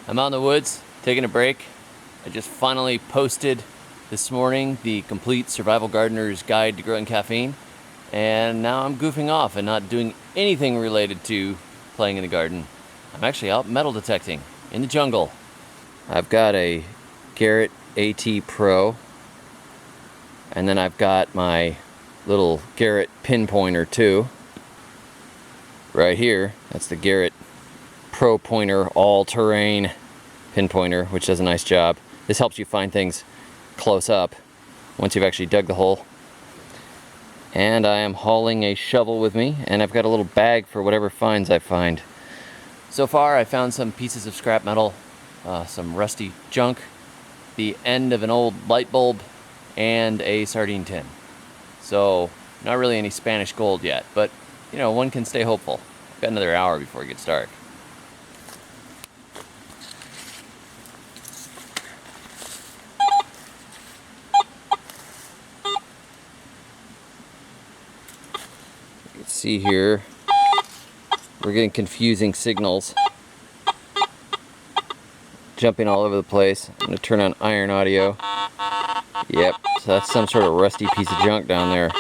I'm out in the woods, taking a break. I just finally posted this morning the complete survival gardener's guide to growing caffeine, and now I'm goofing off and not doing anything related to playing in the garden. I'm actually out metal detecting in the jungle. I've got a Garrett AT-Pro, and then I've got my little Garrett pinpointer too. Right here, that's the Garrett Pro Pointer all-terrain pinpointer, which does a nice job. This helps you find things close up once you've actually dug the hole. And I am hauling a shovel with me, and I've got a little bag for whatever finds I find. So far I found some pieces of scrap metal, some rusty junk, the end of an old light bulb, and a sardine tin. So not really any Spanish gold yet, but you know, one can stay hopeful. I've got another hour before it gets dark. You can see here, we're getting confusing signals. Jumping all over the place. I'm going to turn on iron audio. Yep, so that's some sort of rusty piece of junk down there.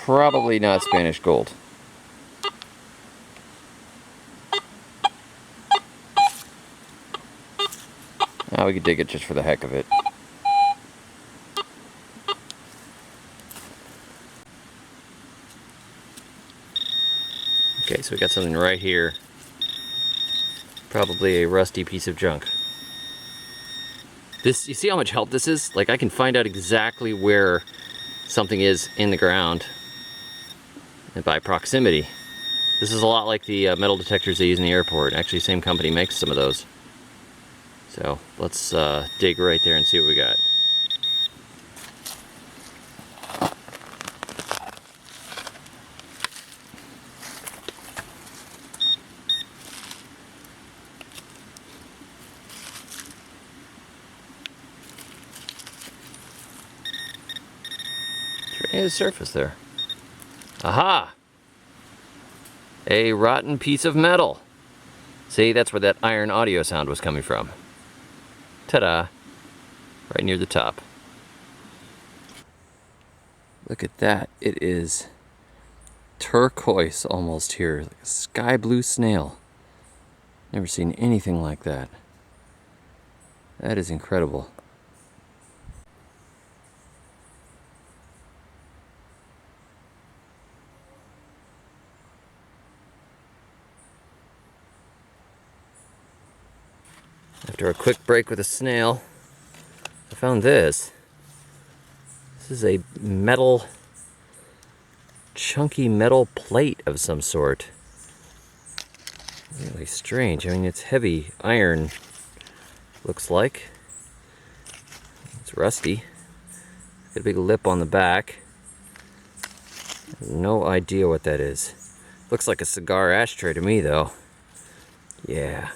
Probably not Spanish gold. Now we could dig it just for the heck of it. Okay, so we got something right here. Probably a rusty piece of junk. This, you see how much help this is? Like, I can find out exactly where something is in the ground and by proximity. This is a lot like the metal detectors they use in the airport. Actually, same company makes some of those. So let's dig right there and see what we got. Near the surface there. Aha! A rotten piece of metal. See, that's where that iron audio sound was coming from. Ta-da! Right near the top. Look at that. It is turquoise almost here. Like a sky blue snail. Never seen anything like that. That is incredible. After a quick break with a snail, I found this. This is a metal, chunky metal plate of some sort. Really strange. I mean, it's heavy iron, looks like. It's rusty. Got a big lip on the back. No idea what that is. Looks like a cigar ashtray to me, though. Yeah.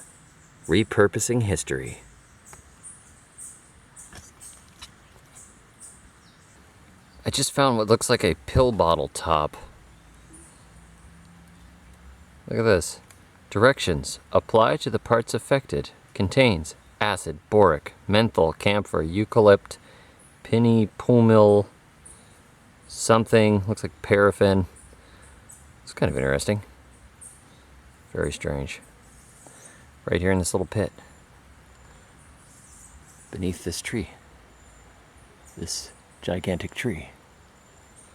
Repurposing history. I just found what looks like a pill bottle top. Look at this. Directions. Apply to the parts affected. Contains acid, boric, menthol, camphor, eucalypt, pinpointer, something. Looks like paraffin. It's kind of interesting. Very strange. Right here in this little pit. Beneath this tree. This gigantic tree.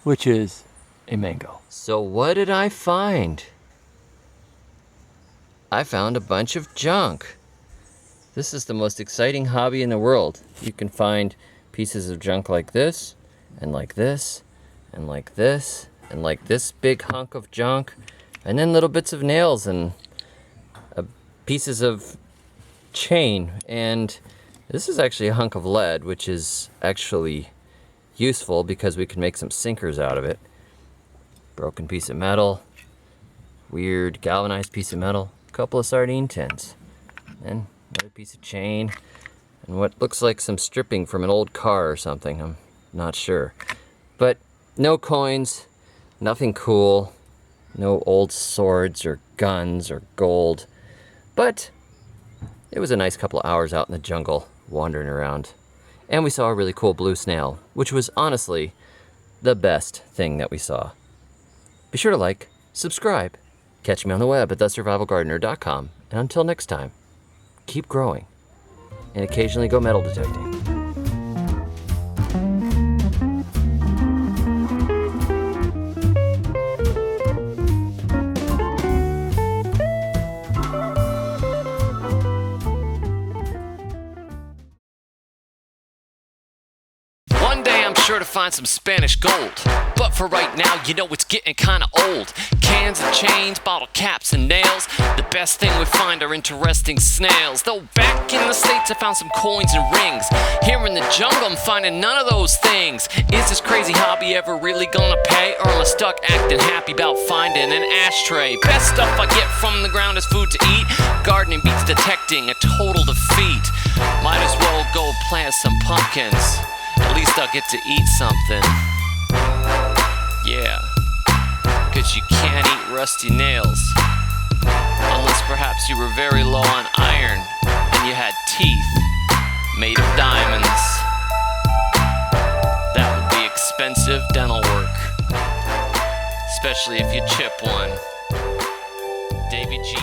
Which is a mango. So what did I find? I found a bunch of junk. This is the most exciting hobby in the world. You can find pieces of junk like this, and like this, and like this, and like this big hunk of junk, and then little bits of nails and pieces of chain. And this is actually a hunk of lead, which is actually useful because we can make some sinkers out of it. Broken piece of metal, weird galvanized piece of metal, a couple of sardine tins, and another piece of chain, and what looks like some stripping from an old car or something. I'm not sure. But no coins, nothing cool, no old swords or guns or gold. But it was a nice couple of hours out in the jungle, wandering around. And we saw a really cool blue snail, which was honestly the best thing that we saw. Be sure to like, subscribe, catch me on the web at thesurvivalgardener.com, and until next time, keep growing, and occasionally go metal detecting. One day I'm sure to find some Spanish gold, but for right now, you know it's getting kinda old. Cans and chains, bottle caps and nails, the best thing we find are interesting snails. Though back in the States I found some coins and rings, here in the jungle I'm finding none of those things. Is this crazy hobby ever really gonna pay, or am I stuck acting happy about finding an ashtray? Best stuff I get from the ground is food to eat, gardening beats detecting, a total defeat. Might as well go plant some pumpkins, at least I'll get to eat something. Yeah, 'cause you can't eat rusty nails, unless perhaps you were very low on iron and you had teeth made of diamonds. That would be expensive dental work, especially if you chip one. Davy G.